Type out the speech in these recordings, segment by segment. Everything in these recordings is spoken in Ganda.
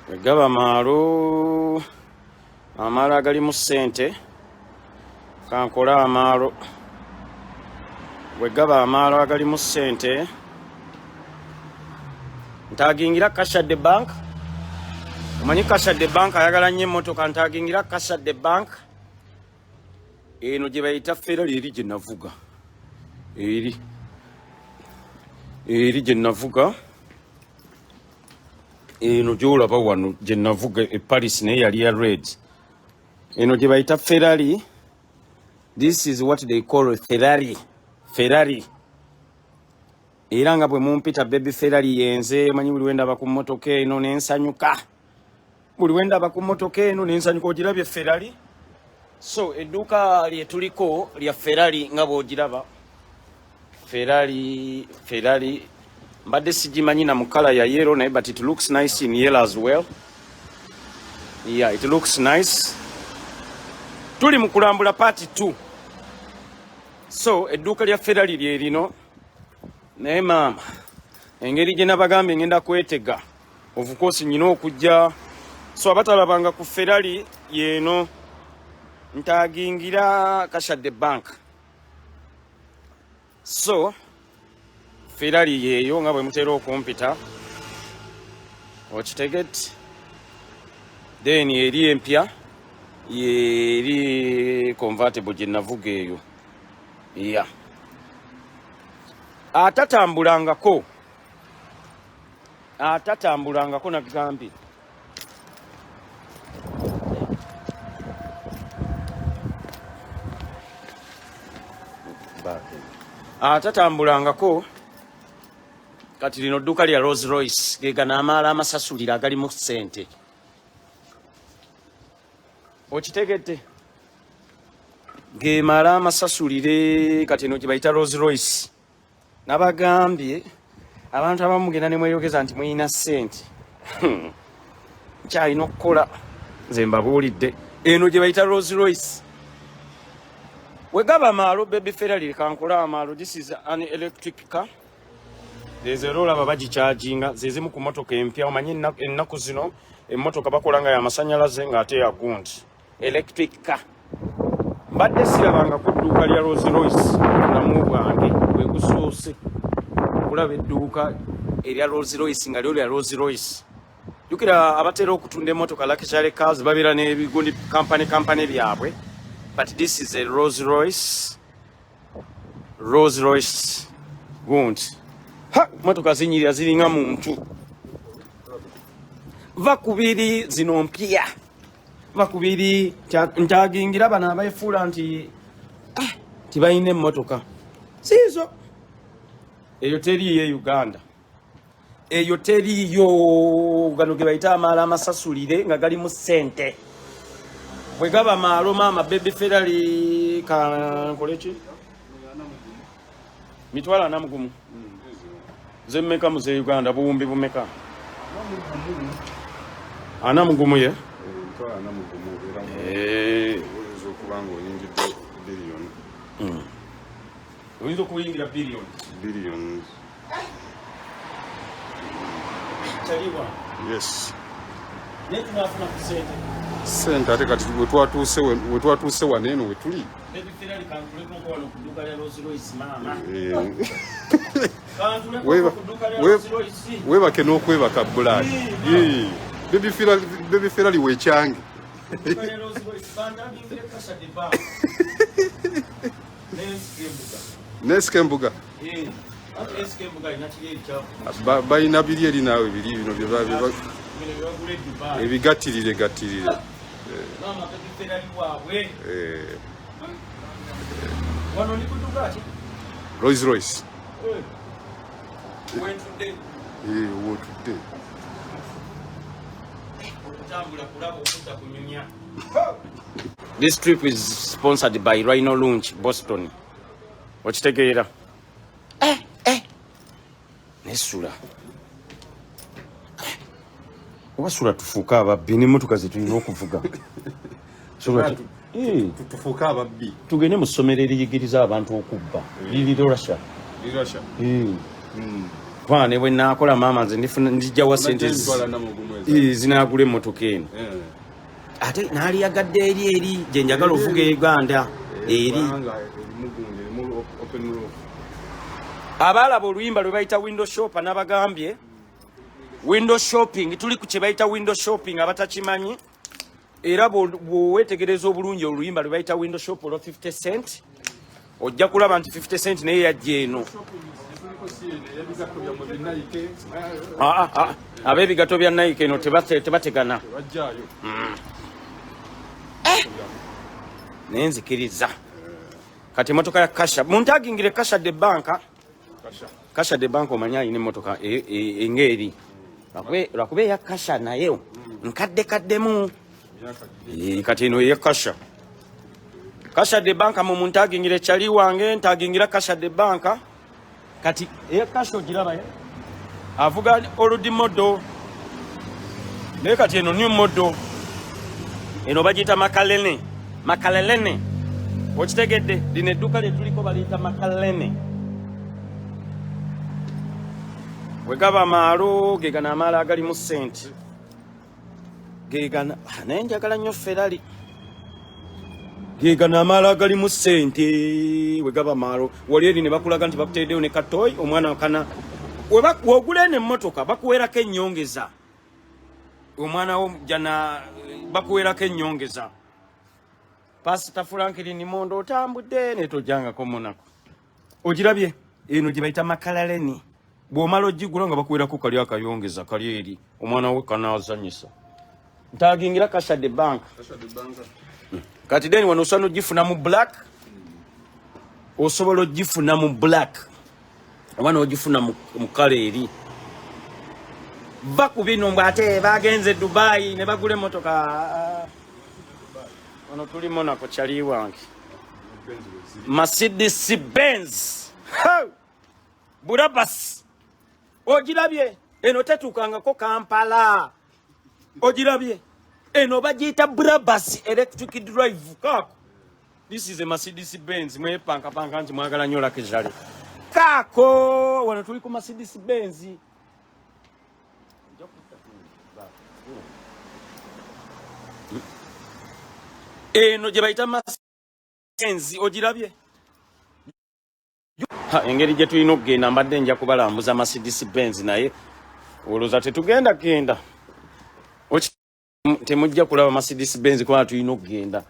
Gaba amaalo agali mu ssente kankola amaalo bwe gaba amaalo agali mu ssente ntagingira Kashadde Bank. Omanyi Kashadde Bank ayagala nnyo emmotoka, ntagingira Kashadde Bank. Eno gye bayita Ferrari eri gye navuga eri gye navuga eno gyolaba wano gye navuga e Paris naye yali ya red. Eno gye bayita Ferrari. This is what they call a Ferrari. Era nga bwe mumpita baby Ferrari yenze manyi buli wendaba ku mmotoka eno nensanyuka. Ogirabye Ferrari? So edduuka lye tuliko lya Ferrari nga bw'ogiraba. Ferrari mbadde sigimanyi na mukala ya yellow naye but it looks nice in yellow as well. Yeah, it looks nice. Tuli mu kulambula part 2. So edduuka lya Ferrari lye lino. Naye maama engeri gye nabagambye ngenda kwetega of course nyina okujja. So abatalabanga ku Ferrari yeno ntagingira Kashadde Bank. So Ferrari yeyo nga bwe mutera okumpita okitegeti. Then eri empya yeri convertible gye navuga eyo. Yeah. Atatambulangako nagambye. Atatambulangako kati lino dduuka lya Rolls Royce gega n'amaala amasasulira agali mu ssente. Okitegedde? Ge maala amasasulire kati eno gye bayita Rolls Royce. Nabagambye abantu abamu mugenda ne mweyogeza nti muyina ssente. Kyalina okukola. Nze mbabuulidde. Eno gye bayita Rolls Royce. Wegaba amaalo baby Ferrari kankola amaalo. This is an electric car. There's a roller bagicharginga zezimu ku motoka empya. Omanyi ennaku zino emmotoka bakola nga y'amasanyalaze ng'ate ya gundi. Electric car. Mbadde sirabanga ku dduuka lya Rolls Royce namu bwange bwe gusoose okulaba edduuka erya Rolls Royce nga lyo lya Rolls Royce. Jukira abatera okutunda emmotoka luxury cars babeera n'ebigundi company byabwe. But this is a Rolls Royce gundi. Ha! Motoka zinyirira ziringa muntu. Vakubiri zino mpya. Vakubiri ntagingira bana abayefuula nti tibayina emmotoka. Siizo. Eyo teriiyo Uganda. Eyo teriiyo gano ge bayita amaala amasasulire nga gali mu ssente. Bwe gaba maalo maama baby Ferrari kankoleki? Mitwala namugumu. Zemmeka mu ze Uganda buwumbi bumeka? Anamugumu ye? Oyinza okuyingira billion. Taliwa? Yes. Naye tunafuna ku ssente. Ssente ate kati we twatuuse wano eno we tuli. Baby Ferrari kankuleko wano ku dduuka lya Rolls Royce maama. Weebake n'okwebaka Bulali. Baby Ferrari weekyange. Nesikembuga. Balina biri eri naawe biri bino ebigattirire. Rolls Royce. Wotudde. This trip is sponsored by Rhino Lounge, Boston. Okitegeera? Nesula. Wasula tufuuka ababbi n'emmotoka ze tulina okuvuga. Tufuuka ababbi. Tugende mu ssomero eriyigiriza abantu okubba. Liri Russia. Kwane bwe nakola mama nze ndijja wa sente zinagula emmotoka eno ate naali yagadde eri gye njagala ovuga Uganda eri abalaba oluyimba lwe bayita window shop n'abagambye window shopping tuli ku kye bayita window shopping abatakimanyi era bw'owetegereza obulungi oluyimba lwe bayita window shop olwa 50 cent ojja kulaba nti 50 cent naye yajja eno ab'ebigato bya Nike eno tebategana naye nzikiriza kati emotoka ya Kasha muntagingire Kasha de banka Kasha de banka omanya ayina emotoka engeri lwakuba eya Kasha naye nkadde-kaddemu kati eno eya Kasha de banka mu muntagingire kyali wange ntagingira Kasha de banka kati eya Kasha ogiraba avuga oludi modo naye kati eno new modo eno bagiyita makalelene okitegedde lino edduuka lye tuliko baliyita makalelene bwe gaba amaalo ge gano amaalo agalimu ssente ge gano naye njagala nnyo Ferrari ge gano amaalo agalimu ssente bwe gaba amaalo wali eri ne bakulaga nti bakuteeddeyo ne katoyi omwana wakana wogula eno emmotoka bakuweerako ennyongeza omwana wo jana bakuweerako ennyongeza Pastor Franklin Mondo otambudde ne tojangako Monaco ogirabye eno gye bayita makalaleni bw'omala ogigula nga bakuweerako kali akayongeza kali eri omwana we kanaazanyisa ntagingira Kasha de bank kati deni wano osobola ogifuna mu black osobola ogifuna mu black omwana ogifuna mu kala eri baku bino mbwate bagenze Dubai ne bagule motoka ono tuli Monaco kyali wange Mercedes Benz Burabas ogirabye eno tetukangako Kampala ogirabye eno bagiyita Burabas electric drive kako this is a Mercedes Benz mwepanka nti mwagala nnyo lakizale kako wano tuli ku Mercedes Benz eno gye bayita Mercedes ogirabye engeri gye tulina okugenda mbadde nja kubalambuza Mercedes Benz naye olowooza tetugenda genda temujja kulaba Mercedes Benz kubanga tulina okugenda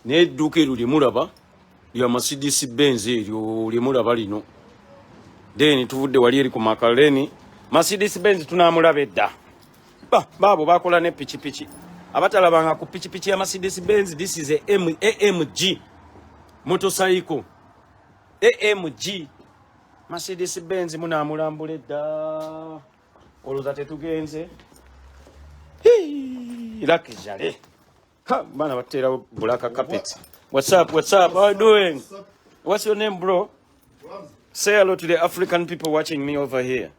naye edduuka eryo lyemulaba lya Mercedes Benz eryo lyemulaba lino then tuvudde wali eri ku makaleni Mercedes Benz tunamulaba edda baabo bakola ne pikipiki abatalabanga ku pikipiki ya Mercedes Benz this is a AMG motorcycle AMG Mercedes Benz munamulambula edda olowooza tetugenze lakijale bana batera black carpet what's up how you doing what's your name bro say hello to the African people watching me over here.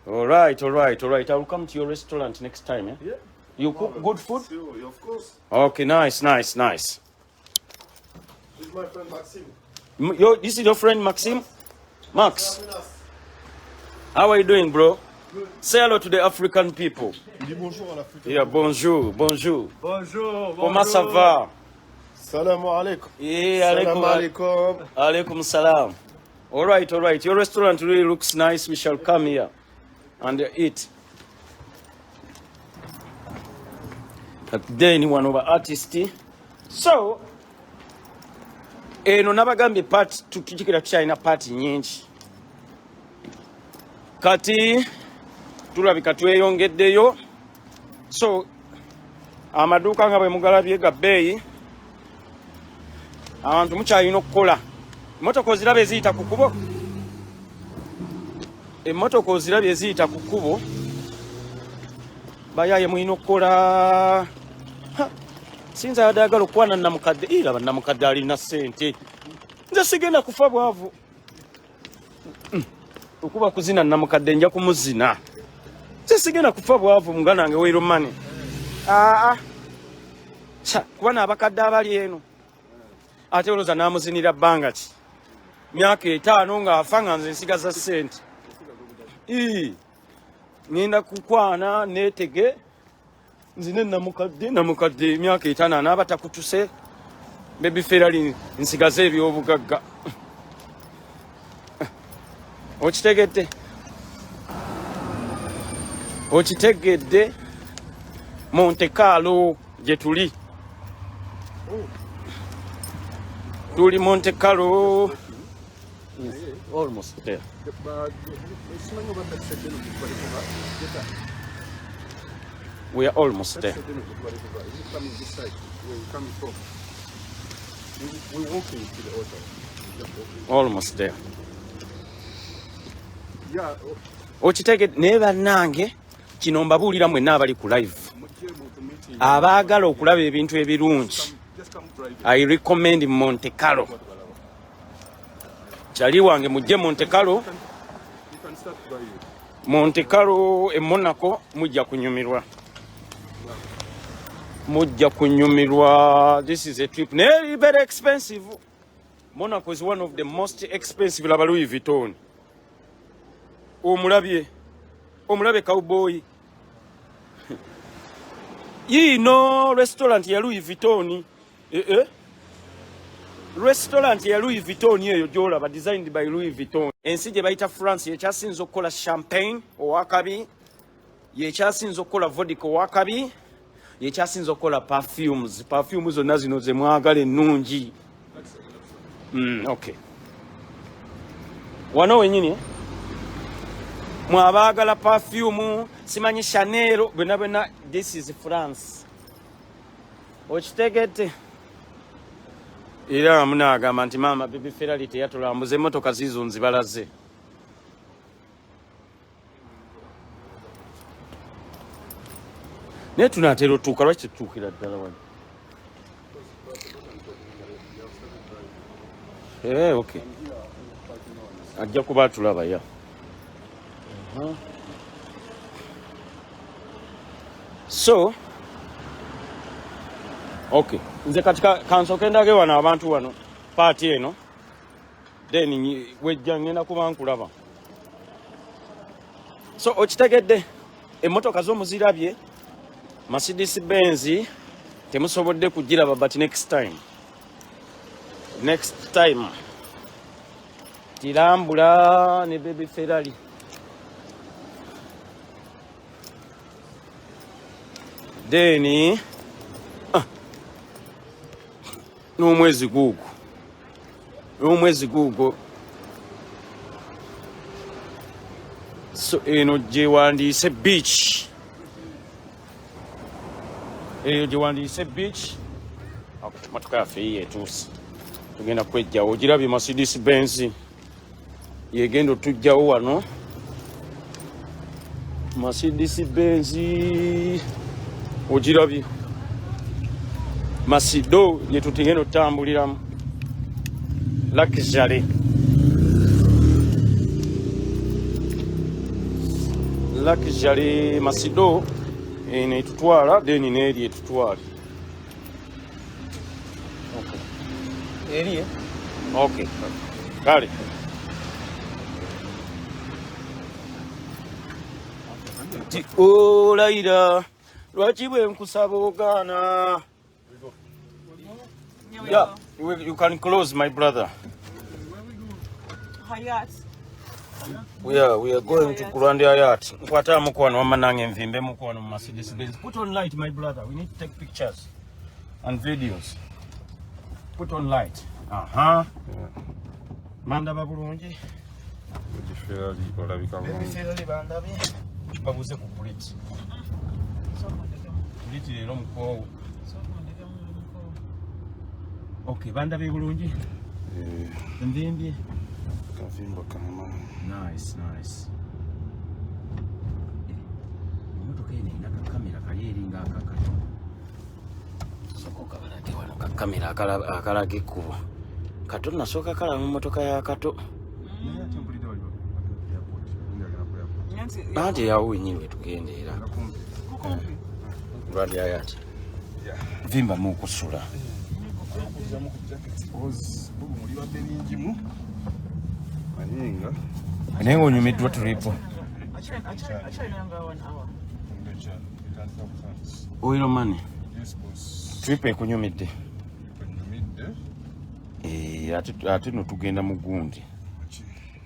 All right. I will come to your restaurant next time. Yeah. You cook good food? Sure, of course. Okay, nice. This is my friend Maxime. This is your friend Maxime? Max. How are you doing, bro? Good. Say hello to the African people. Dis bonjour à l'Afrique. Yeah, bonjour. Comment ça va? Salam alaikum. Yeah, alaikum. Alaikum salam. All right. Your restaurant really looks nice. We shall come here and eat. Then one of our artists. So, eno nabagambye part tukijikira China part nyingi. Kati tulabika tweyongeddeyo. So, amaduuka nga bwe mugalabye ga bbeeyi. Abantu mukyalina okukola. Emmotoka oziraba eziyita ku kkubo. Emmotoka oziraba eziyita ku kkubo. Bayaye mulina okukola. Sinza yadagala okwana namukadde. Iraba namukadde alina ssente. Nze sigenda kufa bwavu. Okuba kuzina namukadde nja kumuzina. Nze sigenda kufa bwavu mugana nange wero mane. Kuba n'abakadde abali eno. Ate olowooza n'amuzinira bbanga ki? Myaka 5 ng'afa nga nze nsigaza ssente. ngenda kukwana netege nzine namukadde emyaka 5 anaaba takutuse Baby Ferrari nsigaze ebyobugagga okitegedde Monte Carlo gye tuli Monte Carlo almost there. We are almost there. We're walking to the auto. Almost there. Yeah. Okitegedde naye bannange kino mbabuulira mwenna abali ku live abaagala okulaba ebintu ebirungi I recommend Monte Carlo. Chali wange mujje Monte Carlo. Monte Carlo e Monaco mujja kunyumirwa. This is a trip very expensive. Monaco is one of the most expensive laba Louis Vuitton. Omulabe cowboy. No restaurant ya Louis Vuitton. Restaurant ya Louis Vuitton eyo gyolaba designed by Louis Vuitton. Ensi gye bayita France yekyasinza okukola champagne owakabi, yekyasinza okukola vodka owakabi, yekyasinza okukola perfumes. Perfumes zonna zino ze mwagala ennungi. Okay. Wano wenyini mwabaagala perfume simanyi Chanel bena this is France. Okitegete era munagamba nti mama Baby Ferrari teyatulambuze emmotoka zizo nzibalaze. Naye tunaatera otuuka lwaki tetutuukira ddala wano? Okay. Ajja kuba tulaba ya. So okay, nze katika kansoke ndage wana abantu wano party eno then wejja ngenda kuba nkulaba. So okitegedde emmotoka z'omuzirabye Mercedes Benz temusobodde kugiraba but next time tirambula ne Baby Ferrari. Then n'omwezi guugo so eno gye wandiise beach motoka yaffe yeetuuse tugenda kwejjawo ogirabye Mercedes Benz yegenda otujjawo wano Mercedes Benz ogirabye Masido yetutegenda otambuliramu luxury Masido eno etutwala then n'eri etutwala. Okay. Kale olayira lwaki bwe nkusaba ogaana? Yeah, you can close, my brother. Hayat. We are going to Grand Hayat. Nkwata mukwano wamanange nvimbe mukwano mu Mercedes Benz. Put on light, my brother. We need to take pictures and videos. Put on light. Manda babulungi. Baby Ferrari olabika bulungi. Baby Ferrari bandabe. Babuze ku buleti. Buleti lero mukoowu. Okay, bandabe bulungi. Nvimbye. Kavimba kama. Nice. Motoka ene ina kamera kali eringa akakato. Soko kabalage wano kamera akalage kubo. Kato nasoka kala mu motoka ya kato. Bante yawo wenyini tugendera. Grand Hayat. Vimba mu kusula. Nengo nyumiddwa tulipo. Oil money. Yes, boss. Trip ekunyumidde. Ate no tugenda mu gundi.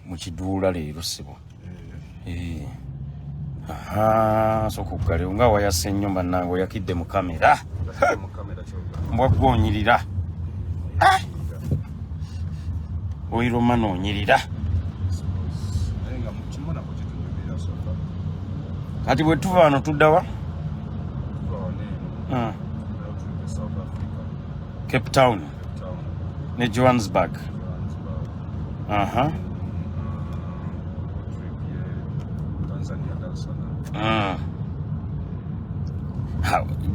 Mu kiduula leero sibo. Aha, so kugale nga wayase nnyo bannange oyakidde mu kamera. Mbwa gwonyirira. Oil money onyirira. Kati bwe tuva wano tudda wa? Cape Town ne Johannesburg. Aha.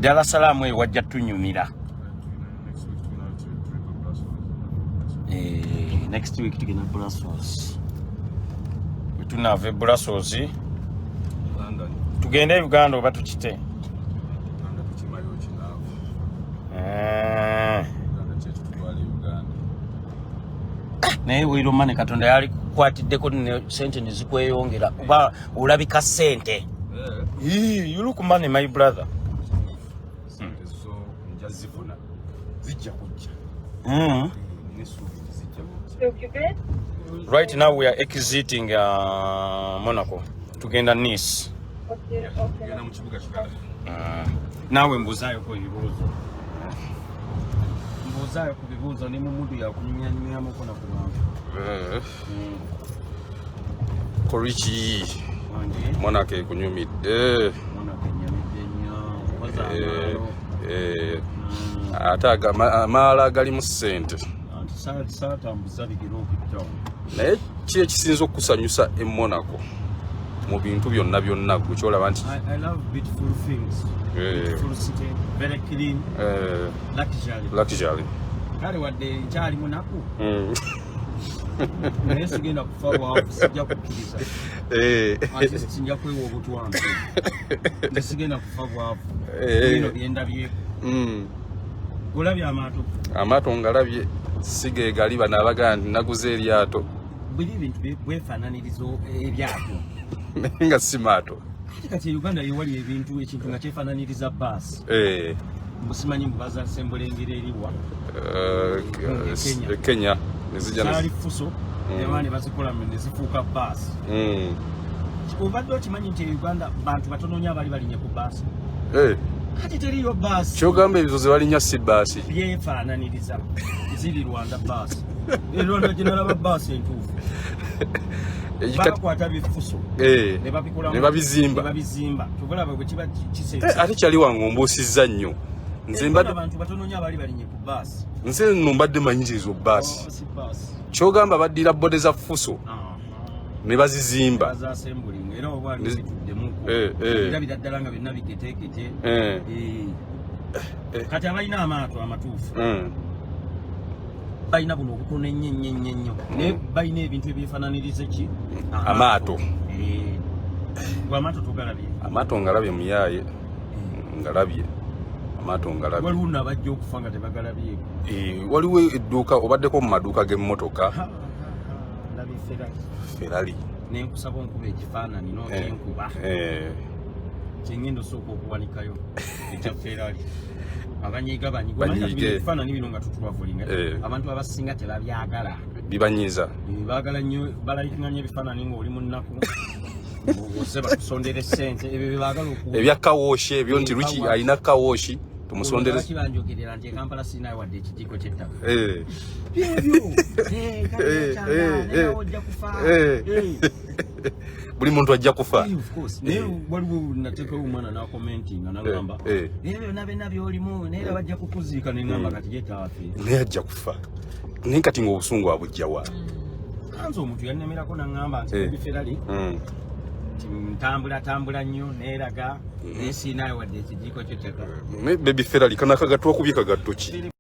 Dar es Salaam wajja tunyumira. Next week tugenda Brussels. Tunave Brussels. Tugende Uganda oba tukite. Naye Oil money Katonda yali kukwatiddeko ne sente ne zikweyongera kuba olabika sente. You look money, my brother. Right now we are exiting Monaco. Tugenda Nice. Nawe mbuzayo ko ibibuzo. Mbuzayo ku bibuzo ni mumundu yakunyanyamya ko na kubantu. Korichi. Monaco ekunyumidde. Monaco nyamidde nnyo. Ate amaala gali mu ssente. Saatambuza bigero okujjawo. Naye ki ekisinza okusanyusa e Monaco mu bintu byonna byonna gwe kyolaba nti I love beautiful things. Beautiful city, very clean. Luxury. Kale wadde nkyali munaku. Naye sigenda kufa waafu sijja kukkiriza. Ate sijja kwewa obutwange. Sigenda kufa waafu. Bino byendabyeku. Olabye amaato. Amaato ngalabye sige gali bano abagaa nti naguze eryato. Buli bintu bwefaananiriza eryato. Nga si maato. Kati Uganda yewali ebintu ekintu nga kyefaananiriza baasi. Mbusimanyi mbubaza sembulengera eriwa. Kenya. Zaali fuso. Ewaani bazikola ne zifuuka baasi. Obadde okimanyi nti Uganda bantu batono nnyo abali balinye ku baasi. Kati teriyo baasi. Kyogamba ebizo ze balinya si baasi. Byefaananiriza. Ziri Rwanda baasi. Rwanda gye nalaba baasi entuufu. Bakwata bifuso. Ne babizimba. Kyogolaba bwe kiba kisense. Ate kyali wangombuusizza nnyo. Nze mbadde abantu batono nnyo abali balinye ku baasi. Nze nno mbadde manyi ezo baasi. Kyogamba baddira bode za fuso. Ne bazizimba. Bazasembulingwe era oba bizituddemu. Era bidaddala nga byonna biketeekete. Kati abalina amaato amatuufu. Balina buno obutono ennyo. Naye balina ebintu ebyefaananiriza ki? Amaato. Gwe amaato togalabye? Amaato ngalabye muyaaye. Ngalabye. Amaato ngalabye. Waliwo n'abajja okufa nga tebagalabyeko. Waliwo edduuka obaddeko mu maduuka g'emmotoka. Ndabye Ferrari. Nenkusaba onkuba ekifaananyi n'okyenkuba. Kyengenda osooka okuwanikayo ekya Ferrari. Abanyiiga ebifaananyi bino nga tutubavulinga. Abantu abasinga tebabyagala. Bibanyiiza. Baagala nnyo balayikinga nnyo ebifaananyi ng'oli mu nnaku. Ose batusondere ssente ebyo bye baagala okuwa. Ebya kawooshi ebyo nti Luki alina kawooshi tumusondere. Kibanjogerera nti e Kampala sirinayo wadde ekijiiko ky'ettaka. Buli muntu ajja kufa. Naye waliwo nateekawo omwana n'akomentinga n'agamba ebyo byonna by'olimu naye era bajja kukuziika n'engamba kati ye taafe. Naye ajja kufa. Naye kati ng'obusungu abujja wa? Kanze omuntu yannemerako n'aŋŋamba nti ebiferali ntambula nnyo neeraga naye siinayo wadde ekijiiko ky'ettaka. Baby Ferrari kanaka gatwa kubika gatto ki?